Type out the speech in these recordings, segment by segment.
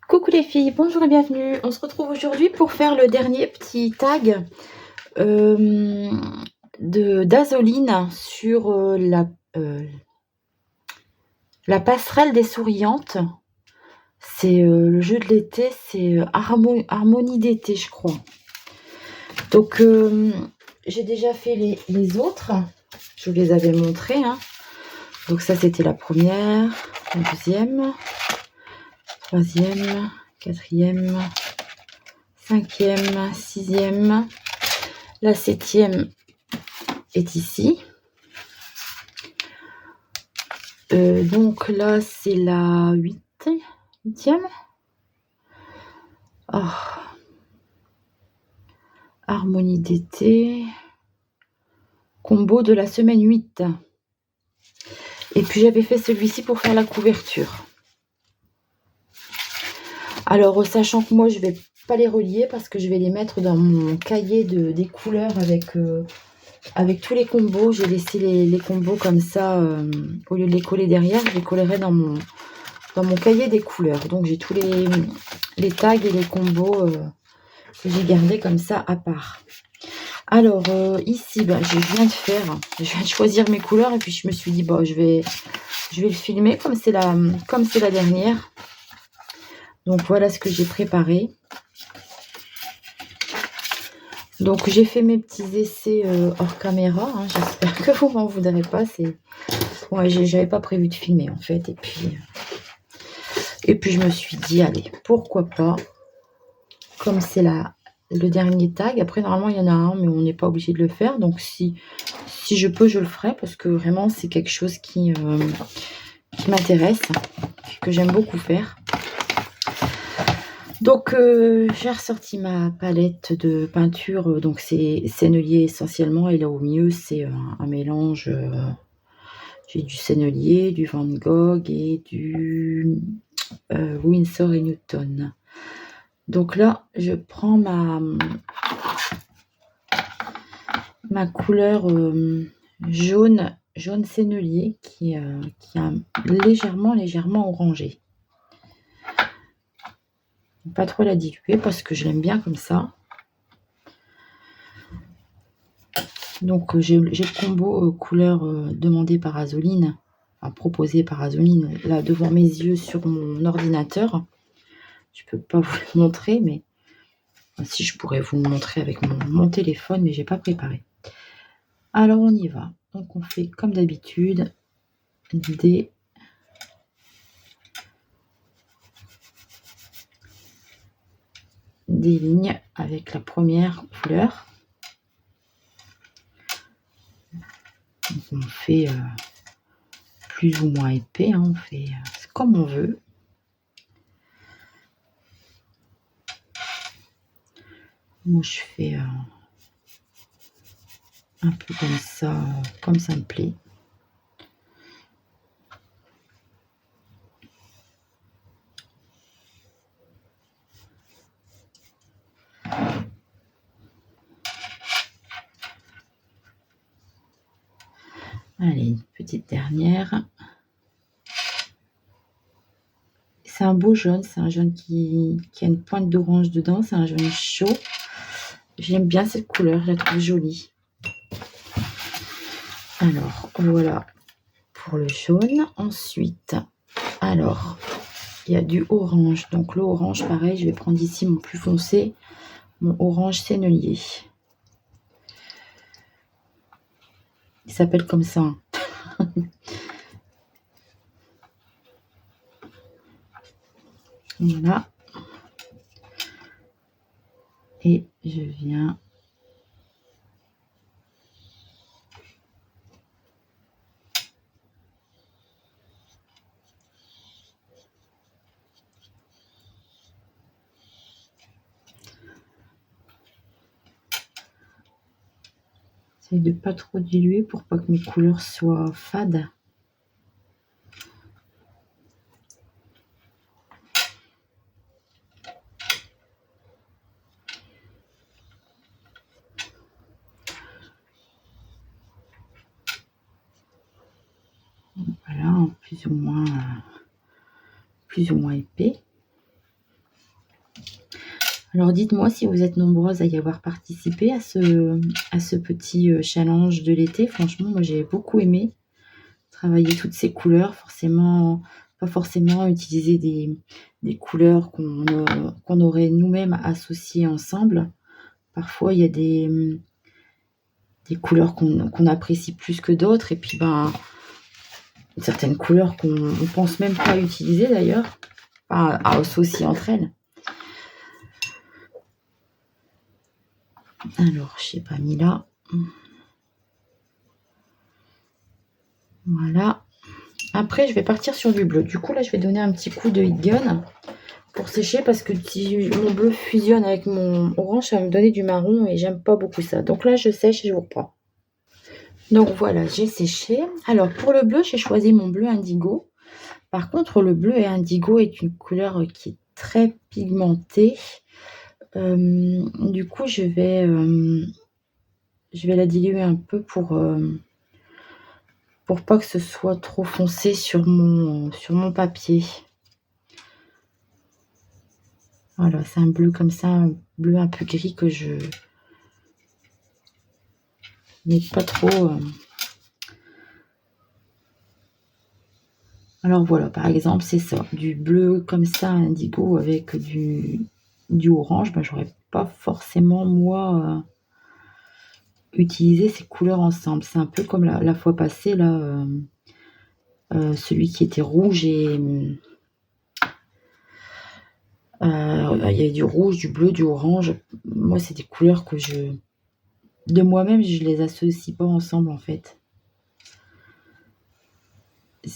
Coucou les filles, bonjour et bienvenue. On se retrouve aujourd'hui pour faire le dernier petit tag d'Azoline sur la passerelle des souriantes. C'est le jeu de l'été, c'est Harmonie d'été, je crois. Donc j'ai déjà fait les autres, je vous les avais montrés. Hein. Donc ça c'était la première, la deuxième, troisième, quatrième, cinquième, sixième. La septième est ici. Donc là, c'est la huitième. Oh. Harmonie d'été. Combo de la semaine 8. Et puis j'avais fait celui-ci pour faire la couverture. Alors, sachant que moi, je vais pas les relier parce que je vais les mettre dans mon cahier des couleurs avec tous les combos. J'ai laissé les combos comme ça, au lieu de les coller derrière, je les collerai dans mon cahier des couleurs. Donc j'ai tous les tags et les combos que j'ai gardés comme ça à part. Alors ici, je viens de choisir mes couleurs et puis je me suis dit, je vais le filmer comme c'est la dernière. Donc voilà ce que j'ai préparé. Donc j'ai fait mes petits essais hors caméra. Hein. J'espère que vous m'en voudrez pas. Ouais, j'avais pas prévu de filmer en fait. Et puis je me suis dit, allez, pourquoi pas. Comme c'est le dernier tag. Après, normalement, il y en a un, mais on n'est pas obligé de le faire. Donc si je peux, je le ferai. Parce que vraiment, c'est quelque chose qui m'intéresse. Que j'aime beaucoup faire. Donc, j'ai ressorti ma palette de peinture. Donc, c'est sennelier essentiellement. Et là, au milieu, c'est un mélange. J'ai du sennelier, du Van Gogh et du Winsor & Newton. Donc là, je prends ma couleur jaune sennelier qui est légèrement orangé. Pas trop la diluer parce que je l'aime bien comme ça. Donc j'ai le combo couleur demandé par Azoline, proposé par Azoline, là devant mes yeux sur mon ordinateur. Je peux pas vous le montrer, mais si je pourrais vous le montrer avec mon téléphone, mais j'ai pas préparé. Alors on y va. Donc on fait comme d'habitude des lignes avec la première couleur. Donc on fait plus ou moins épais, hein, on fait comme on veut. Moi je fais un peu comme ça me plaît. Allez, une petite dernière. C'est un beau jaune, c'est un jaune qui a une pointe d'orange dedans, c'est un jaune chaud. J'aime bien cette couleur, je la trouve jolie. Alors, voilà pour le jaune. Ensuite, alors, il y a du orange. Donc l'orange, pareil, je vais prendre ici mon plus foncé, mon orange sennelier. Il s'appelle comme ça. Hein. Voilà. Et je viens essayer de pas trop diluer pour pas que mes couleurs soient fades. Voilà, plus ou moins épais. Alors dites-moi si vous êtes nombreuses à y avoir participé à ce petit challenge de l'été. Franchement, moi j'ai beaucoup aimé travailler toutes ces couleurs. Pas forcément utiliser des couleurs qu'on aurait nous-mêmes associées ensemble. Parfois, il y a des couleurs qu'on apprécie plus que d'autres. Et puis, certaines couleurs qu'on ne pense même pas utiliser d'ailleurs, à associer entre elles. Alors, je sais pas mis là. Voilà. Après, je vais partir sur du bleu. Du coup, là, je vais donner un petit coup de heat gun pour sécher parce que si mon bleu fusionne avec mon orange, ça va me donner du marron et j'aime pas beaucoup ça. Donc là, je sèche et je vous reprends. Donc voilà, j'ai séché. Alors, pour le bleu, j'ai choisi mon bleu indigo. Par contre, le bleu et indigo est une couleur qui est très pigmentée. Du coup, je vais la diluer un peu pour pas que ce soit trop foncé sur mon papier. Voilà, c'est un bleu comme ça, un bleu un peu gris que je n'ai pas trop. Alors voilà, par exemple, c'est ça, du bleu comme ça, indigo, avec du orange. J'aurais pas forcément, moi, utilisé ces couleurs ensemble. C'est un peu comme la fois passée, là, celui qui était rouge et... il y avait du rouge, du bleu, du orange. Moi, c'est des couleurs que de moi-même, je les associe pas ensemble, en fait.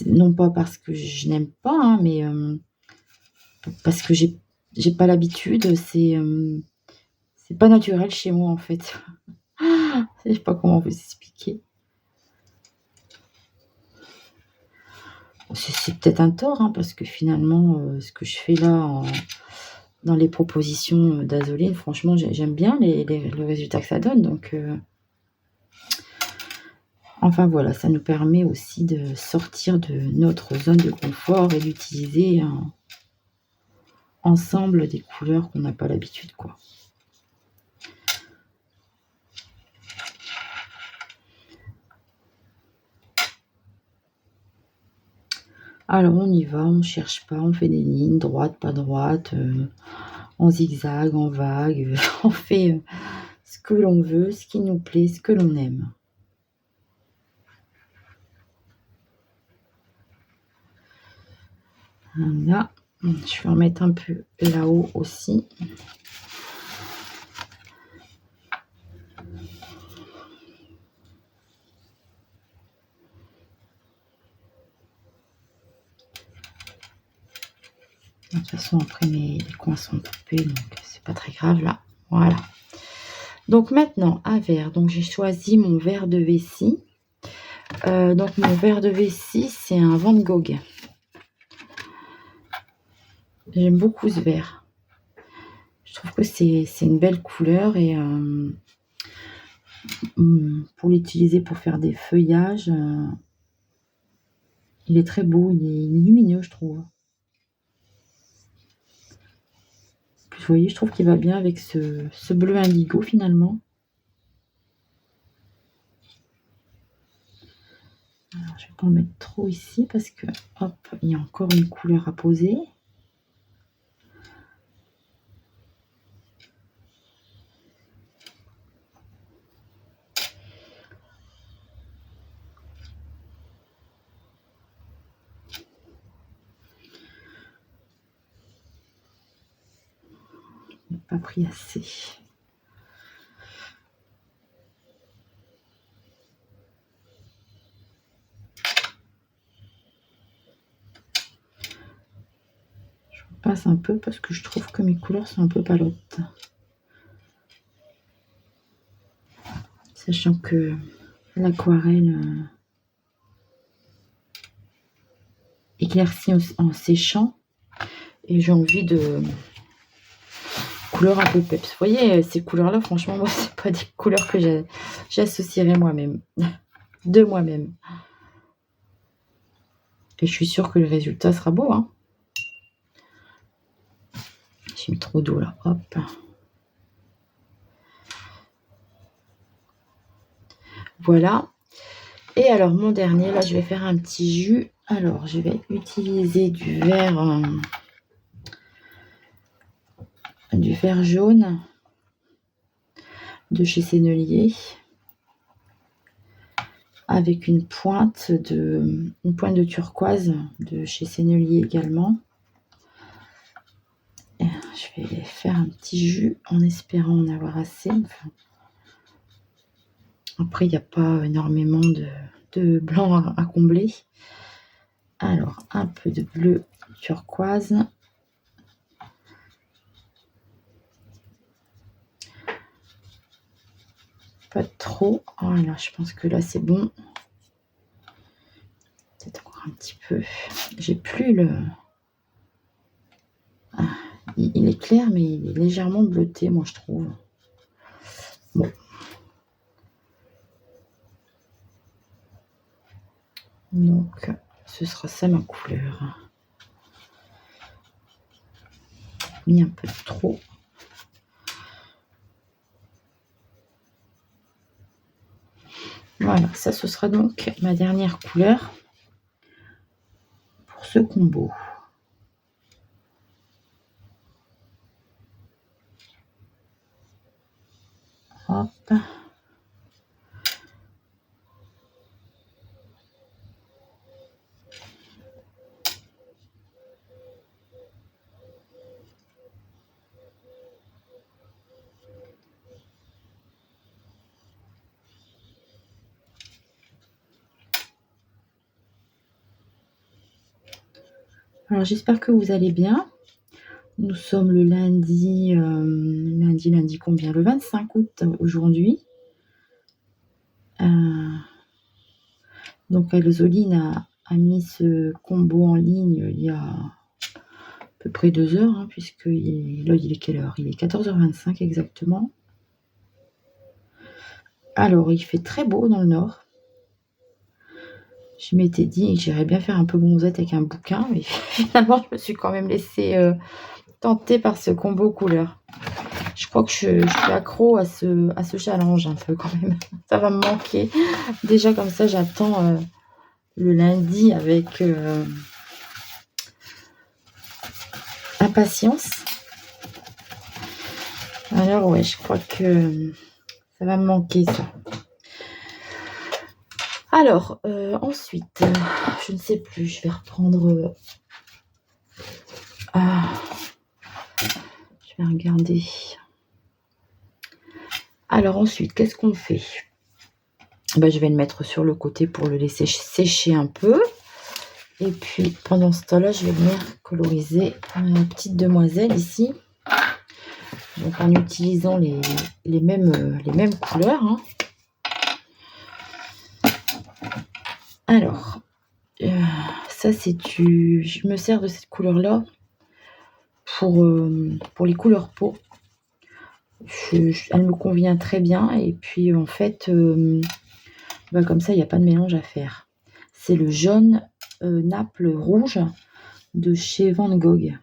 Non pas parce que je n'aime pas, hein, mais parce que j'ai pas l'habitude. C'est pas naturel chez moi, en fait. Je sais pas comment vous expliquer. C'est peut-être un tort, hein, parce que finalement, ce que je fais là dans les propositions d'Azoline, franchement, j'aime bien le résultat que ça donne. Donc, enfin voilà, ça nous permet aussi de sortir de notre zone de confort et d'utiliser ensemble des couleurs qu'on n'a pas l'habitude, quoi. Alors on y va, on cherche pas, on fait des lignes, droite, pas droite, en zigzag, en vague, on fait ce que l'on veut, ce qui nous plaît, ce que l'on aime. Voilà, je vais en mettre un peu là-haut aussi. De toute façon, après, les coins sont coupés, donc c'est pas très grave là. Voilà. Donc maintenant, un verre. Donc j'ai choisi mon verre de vessie. Donc mon verre de vessie, c'est un Van Gogh. J'aime beaucoup ce verre. Je trouve que c'est une belle couleur et pour l'utiliser pour faire des feuillages, il est très beau, il est lumineux, je trouve. Vous voyez, je trouve qu'il va bien avec ce bleu indigo finalement. Alors, je ne vais pas en mettre trop ici parce que, hop, il y a encore une couleur à poser. Je n'ai pas pris assez. Passe un peu parce que je trouve que mes couleurs sont un peu palotes. Sachant que l'aquarelle éclaircit en séchant et j'ai envie de couleurs un peu peps. Vous voyez, ces couleurs-là, franchement, moi, c'est pas des couleurs que j'associerais moi-même, de moi-même. Et je suis sûre que le résultat sera beau, hein. J'ai mis trop d'eau là, hop. Voilà. Et alors, mon dernier, là, je vais faire un petit jus. Alors, je vais utiliser du vert jaune de chez Sennelier avec une pointe de turquoise de chez Sennelier également. Et je vais faire un petit jus en espérant en avoir assez. Enfin, après, il n'y a pas énormément de blanc à combler. Alors, un peu de bleu turquoise. Pas trop. Voilà, je pense que là, c'est bon. Peut-être encore un petit peu. J'ai plus le... Ah, il est clair, mais il est légèrement bleuté, moi, je trouve. Bon. Donc, ce sera ça ma couleur. Mis un peu trop. Voilà, ça, ce sera donc ma dernière couleur pour ce combo. Hop. Alors, j'espère que vous allez bien. Nous sommes le lundi combien? Le 25 août aujourd'hui. Donc, Elzoline a mis ce combo en ligne il y a à peu près 2 heures, hein, puisque là, il est quelle heure? Il est 14h25 exactement. Alors, il fait très beau dans le nord. Je m'étais dit que j'irais bien faire un peu bronzette avec un bouquin, mais finalement, je me suis quand même laissée tenter par ce combo couleur. Je crois que je suis accro à ce challenge un peu quand même. Ça va me manquer. Déjà comme ça, j'attends le lundi avec impatience. Alors ouais, je crois que ça va me manquer ça. Alors, ensuite, je ne sais plus, je vais reprendre... je vais regarder. Alors ensuite, qu'est-ce qu'on fait? Ben, je vais le mettre sur le côté pour le laisser sécher un peu. Et puis, pendant ce temps-là, je vais venir coloriser ma petite demoiselle ici. Donc, en utilisant les mêmes couleurs. Hein. Alors, ça, je me sers de cette couleur-là pour les couleurs peau. Elle me convient très bien. Et puis, en fait, comme ça, il n'y a pas de mélange à faire. C'est le jaune Naples rouge de chez Van Gogh.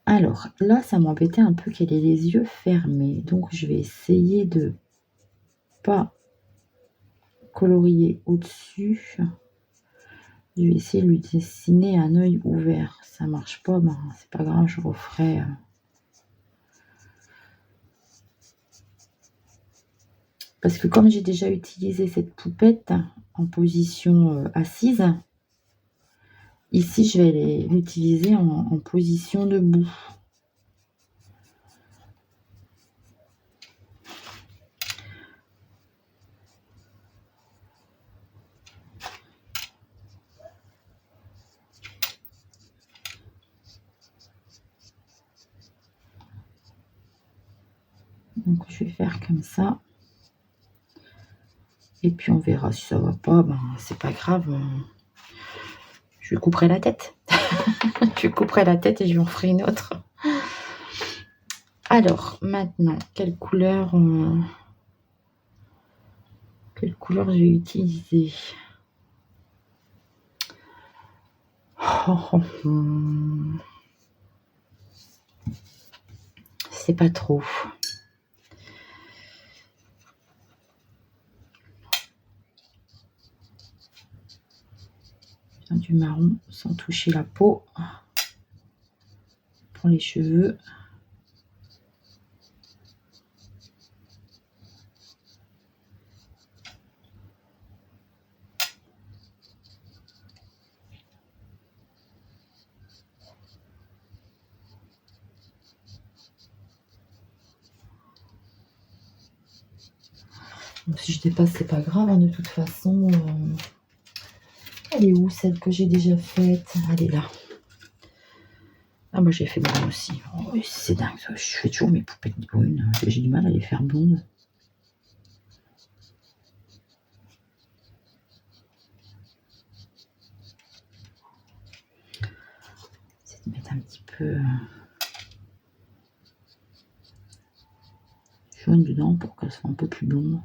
Alors, là, ça m'embêtait un peu qu'elle ait les yeux fermés. Donc, je vais essayer de pas colorier au-dessus. Je vais essayer de lui dessiner un œil ouvert. Ça marche pas, ben, c'est pas grave, je referai. Parce que comme j'ai déjà utilisé cette poupette en position assise, ici, je vais l'utiliser en position debout. Donc, je vais faire comme ça. Et puis, on verra si ça va pas. Ben, c'est pas grave. Je lui couperai la tête. Je lui couperai la tête et je lui en ferai une autre. Alors, maintenant, quelle couleur je vais utiliser? C'est pas trop. du marron sans toucher la peau pour les cheveux. Donc, si je dépasse, c'est pas grave, hein, de toute façon. Elle est où, celle que j'ai déjà faite? Elle est là. Ah, moi j'ai fait blonde aussi. Oh, oui, c'est dingue, ça. Je fais toujours mes poupées de brunes. J'ai du mal à les faire blondes. C'est de mettre un petit peu jaune dedans pour qu'elle soit un peu plus blonde.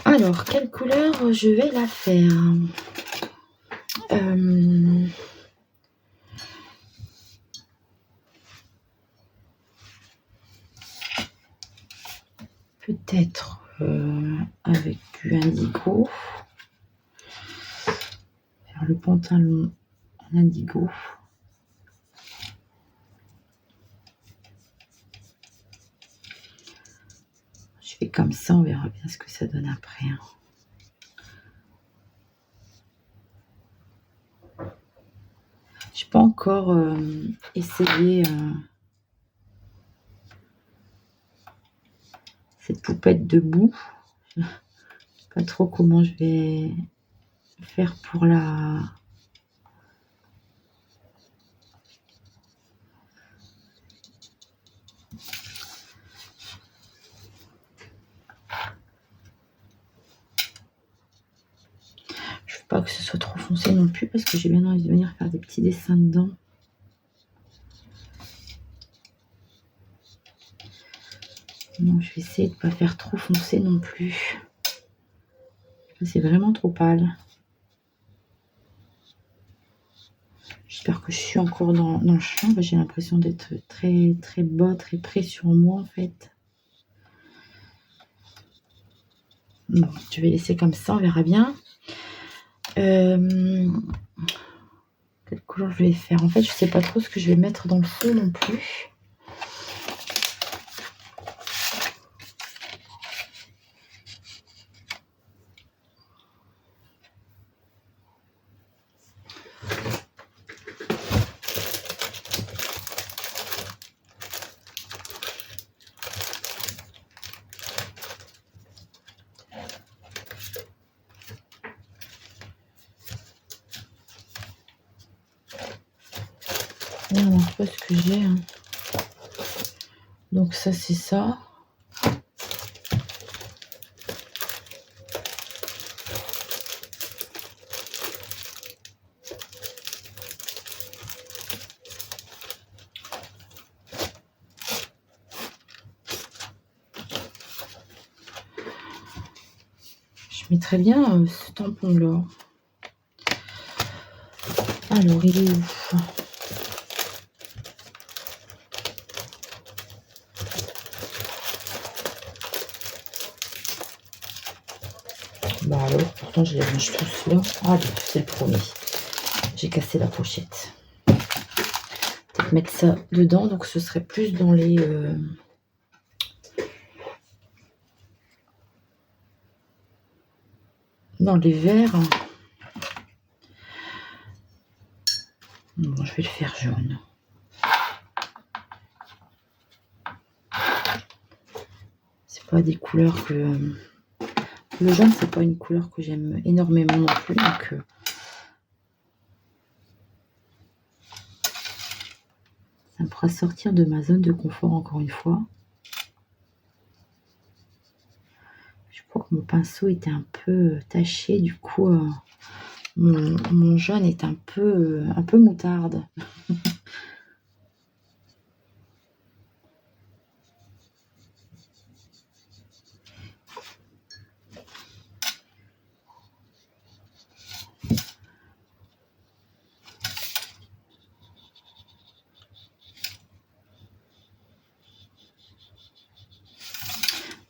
Alors, quelle couleur je vais la faire? Peut-être avec du indigo. Faire le pantalon en indigo. Je fais comme ça, on verra bien ce que ça donne après. Hein. Je n'ai pas encore essayé cette poupette debout. Je ne sais pas trop comment je vais faire pour la... Je veux pas que ce soit trop foncé non plus parce que j'ai bien envie de venir faire des petits dessins dedans. Donc je vais essayer de ne pas faire trop foncé non plus. C'est vraiment trop pâle. J'espère que je suis encore dans le champ. J'ai l'impression d'être très très bas, très près sur moi en fait. Bon, je vais laisser comme ça, on verra bien. Quelle couleur je vais faire? En fait, je sais pas trop ce que je vais mettre dans le fond non plus. Non, pas ce que j'ai. Hein. Donc ça, c'est ça. Je mettrais bien ce tampon-là. Alors, il est où? Bah alors, pourtant je les range tous là. Ah, c'est le premier. J'ai cassé la pochette. Peut-être mettre ça dedans, donc ce serait plus dans les... dans les verres. Bon, je vais le faire jaune. C'est pas des couleurs que... Le jaune, c'est pas une couleur que j'aime énormément non plus, donc... ça me fera sortir de ma zone de confort encore une fois. Je crois que mon pinceau était un peu taché, du coup mon jaune est un peu moutarde.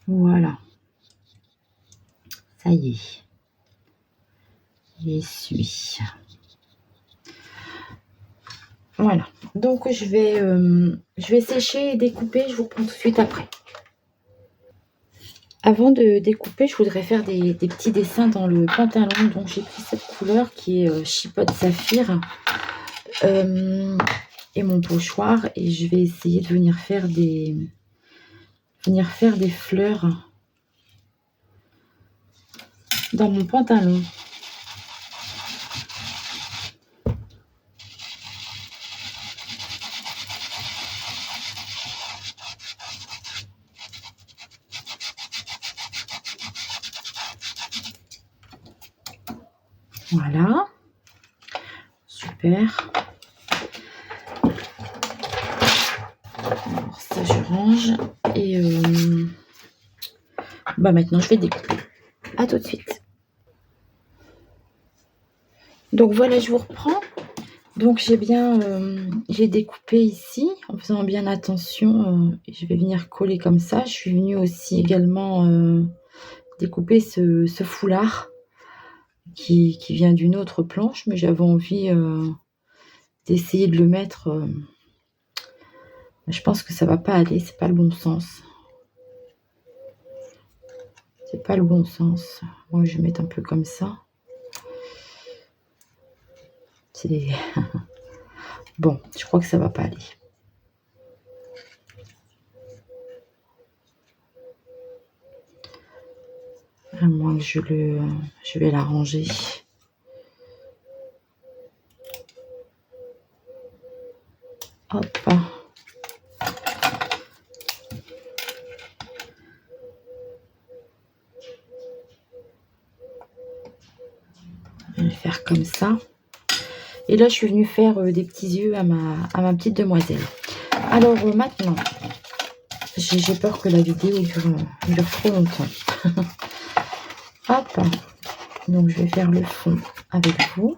Voilà. Ça y est. J'y suis. Voilà. Donc, je vais sécher et découper. Je vous reprends tout de suite après. Avant de découper, je voudrais faire des petits dessins dans le pantalon. Donc, j'ai pris cette couleur qui est chipote saphir et mon pochoir. Et je vais essayer de venir faire des fleurs dans mon pantalon. Voilà. Super. Alors ça, je range. Et maintenant, je vais découper. À tout de suite. Donc voilà, je vous reprends. Donc j'ai découpé ici en faisant bien attention. Je vais venir coller comme ça. Je suis venue aussi également découper ce foulard qui vient d'une autre planche, mais j'avais envie d'essayer de le mettre. Je pense que ça va pas aller, c'est pas le bon sens. C'est pas le bon sens. Moi, je vais mettre un peu comme ça. Bon, je crois que ça va pas aller. À moins que je vais l'arranger. Hop. Je vais le faire comme ça. Et là, je suis venue faire des petits yeux à ma petite demoiselle. Alors maintenant, j'ai peur que la vidéo dure trop longtemps. Hop. Donc, je vais faire le fond avec vous.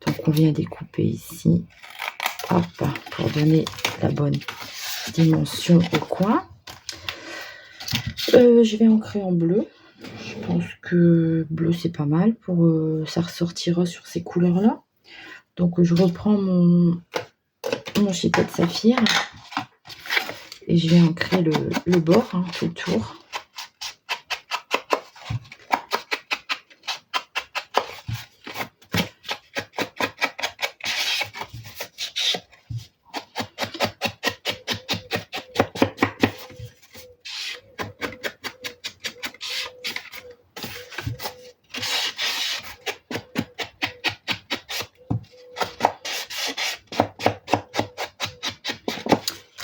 Donc, on vient découper ici. Hop, pour donner la bonne dimension au coin. Je vais ancrer en bleu. Je pense que bleu, c'est pas mal. Ça ressortira sur ces couleurs-là. Donc, je reprends mon chipote saphir. Et je vais ancrer le bord, tout le tour.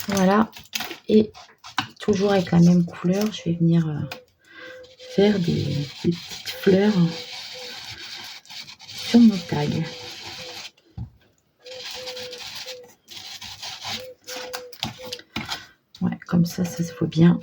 Voilà. Et toujours avec la même couleur, je vais venir faire des petites fleurs sur mon tag. Ouais, comme ça se voit bien.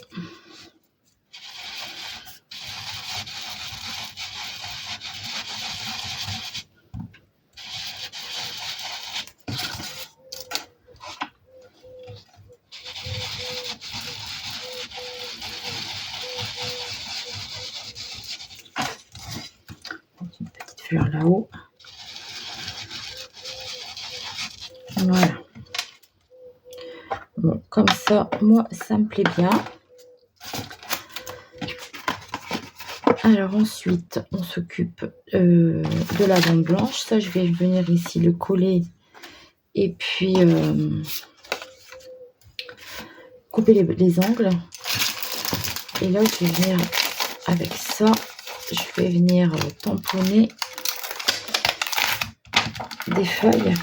Une petite fleur là-haut. Voilà. Bon, comme ça, moi, ça me plaît bien. Alors ensuite, on s'occupe de la bande blanche. Ça, je vais venir ici le coller et puis couper les angles. Et là, je vais venir avec ça, je vais venir tamponner des feuilles.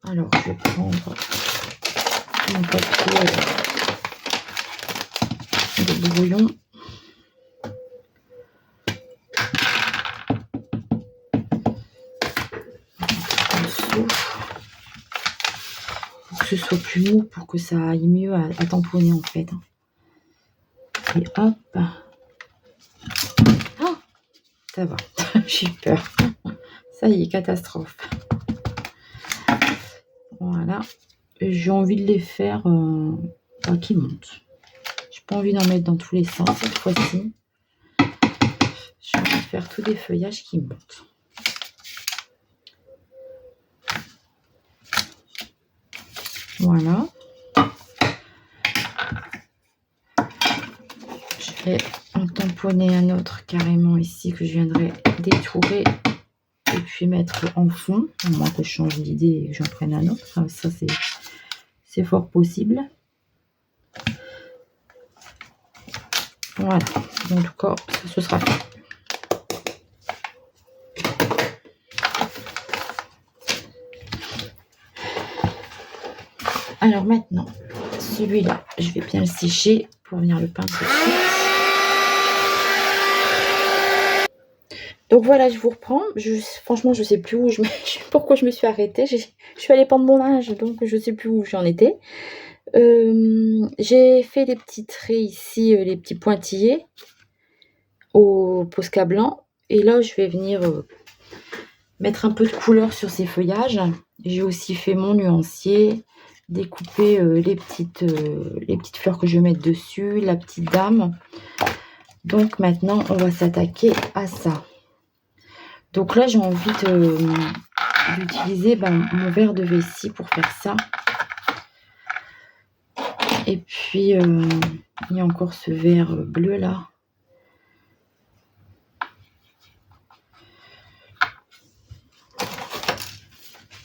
Alors, je vais prendre mon papier de brouillon. Pour que ce soit plus mou, pour que ça aille mieux à tamponner en fait. Et hop. Ah, ça va. J'ai peur. Ça y est, catastrophe. Voilà. j'ai envie de les faire qui montent. J'ai pas envie d'en mettre dans tous les sens cette fois-ci. J'ai envie de faire tous des feuillages qui montent. Voilà. Je vais en tamponner un autre carrément ici que je viendrai détourer et puis mettre en fond. À moins que je change d'idée et que j'en prenne un autre. Ça, c'est fort possible. Voilà. En tout cas, ce sera fait. Alors maintenant, celui-là, je vais bien le sécher pour venir le peindre tout de suite. Donc voilà, je vous reprends. Franchement, je sais plus où pourquoi je me suis arrêtée. Je suis allée pendre mon linge, donc je sais plus où j'en étais. J'ai fait les petits traits ici, les petits pointillés au Posca blanc. Et là, je vais venir mettre un peu de couleur sur ces feuillages. J'ai aussi fait mon nuancier, découper les petites fleurs que je vais mettre dessus, la petite dame. Donc maintenant, on va s'attaquer à ça. Donc là, j'ai envie d'utiliser mon verre de vessie pour faire ça. Et puis, il y a encore ce verre bleu là.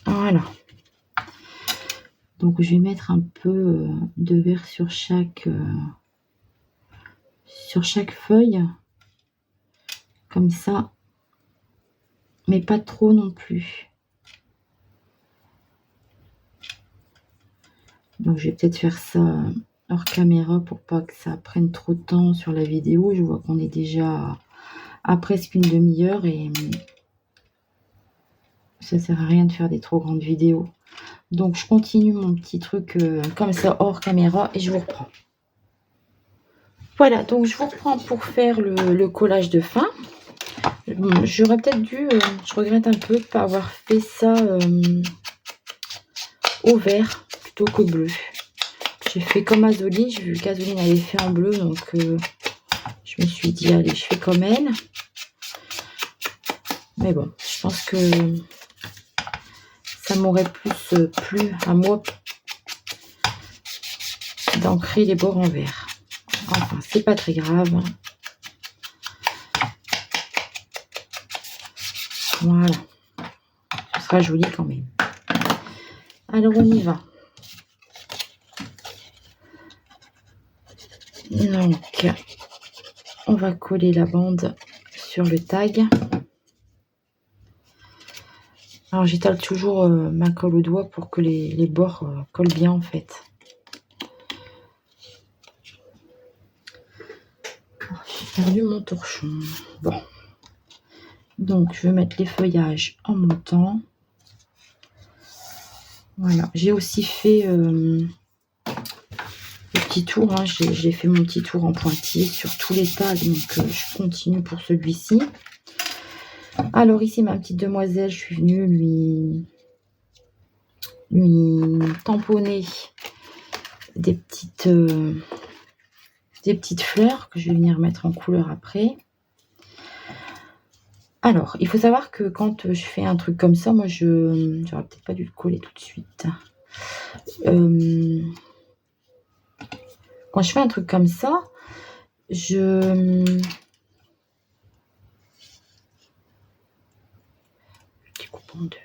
Voilà. Donc, je vais mettre un peu de verre sur chaque feuille. Comme ça. Mais pas trop non plus. Donc, je vais peut-être faire ça hors caméra pour pas que ça prenne trop de temps sur la vidéo. Je vois qu'on est déjà à presque une demi-heure et ça sert à rien de faire des trop grandes vidéos. Donc, je continue mon petit truc comme ça hors caméra et je vous reprends. Voilà, donc je vous reprends pour faire le collage de fin. J'aurais peut-être dû, je regrette un peu de ne pas avoir fait ça au vert plutôt qu'au bleu. J'ai fait comme Azoline, j'ai vu qu'Azoline avait fait en bleu, donc je me suis dit, allez, je fais comme elle. Mais bon, je pense que ça m'aurait plus plu à moi d'ancrer les bords en vert. Enfin, c'est pas très grave. Voilà. Ce sera joli quand même. Alors, on y va. Donc, on va coller la bande sur le tag. Alors, j'étale toujours ma colle au doigt pour que les bords collent bien en fait. J'ai perdu mon torchon. Bon. Donc, je vais mettre les feuillages en montant. Voilà. J'ai aussi fait le petit tour. Hein. J'ai fait mon petit tour en pointillé sur tous les tags. Donc, je continue pour celui-ci. Alors, ici, ma petite demoiselle, je suis venue lui tamponner des petites fleurs que je vais venir mettre en couleur après. Alors, il faut savoir que quand je fais un truc comme ça, moi, j'aurais peut-être pas dû le coller tout de suite. Quand je fais un truc comme ça, je découpe en deux.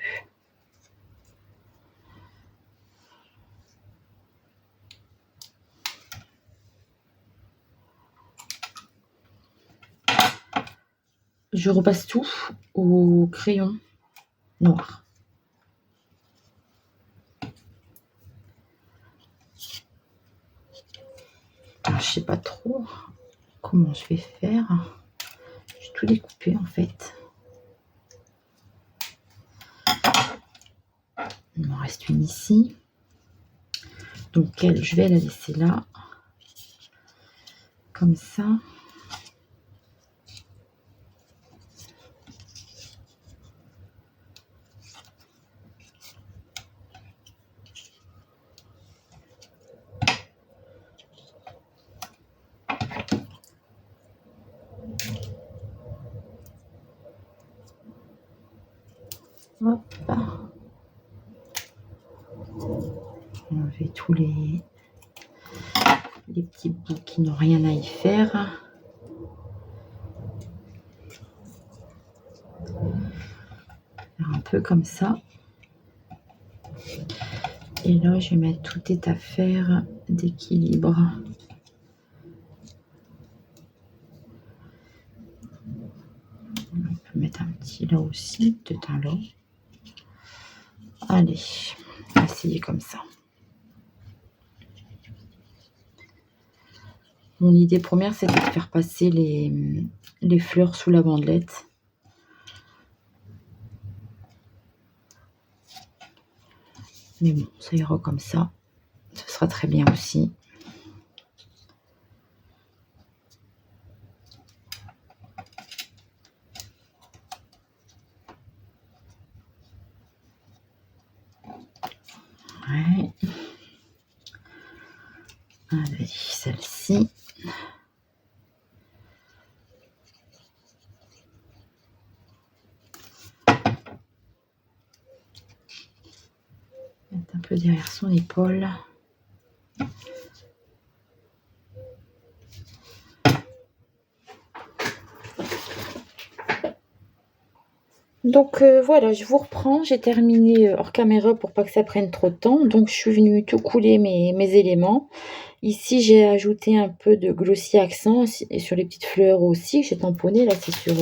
Je repasse tout au crayon noir. Alors, je sais pas trop comment je vais faire. Je vais tout découper en fait. Il m'en reste une ici. Donc elle, je vais la laisser là. Comme ça. Hop. Enlever tous les petits bouts qui n'ont rien à y faire. Faire un peu comme ça. Et là, je vais mettre toute cette affaire d'équilibre. On peut mettre un petit là aussi, peut-être un là. Allez, on va essayer comme ça. Mon idée première, c'était de faire passer les fleurs sous la bandelette. Mais bon, ça ira comme ça. Ce sera très bien aussi. Ouais. Allez, celle-ci. Mettre un peu derrière son épaule. Donc voilà, je vous reprends. J'ai terminé hors caméra pour pas que ça prenne trop de temps. Donc je suis venue tout couler mes éléments. Ici, j'ai ajouté un peu de glossy accent et sur les petites fleurs aussi. J'ai tamponné. Là, c'est sur...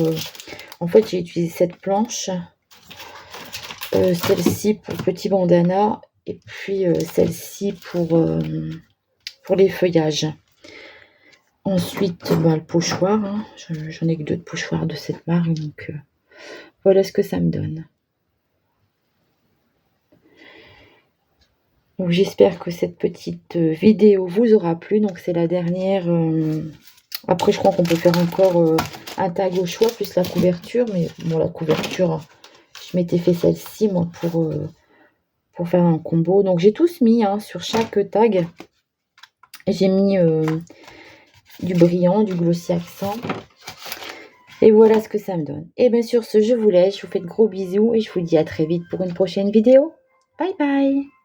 en fait, j'ai utilisé cette planche. Celle-ci pour petit bandana. Et puis celle-ci pour les feuillages. Ensuite, le pochoir. Hein. J'en ai que 2 de pochoirs de cette marque. Donc voilà ce que ça me donne. Donc j'espère que cette petite vidéo vous aura plu. Donc c'est la dernière. Après, je crois qu'on peut faire encore un tag au choix plus la couverture. Mais bon, la couverture, je m'étais fait celle-ci moi pour faire un combo. Donc j'ai tous mis sur chaque tag. J'ai mis du brillant, du glossy accent. Et voilà ce que ça me donne. Et bien sur ce, je vous laisse. Je vous fais de gros bisous et je vous dis à très vite pour une prochaine vidéo. Bye bye!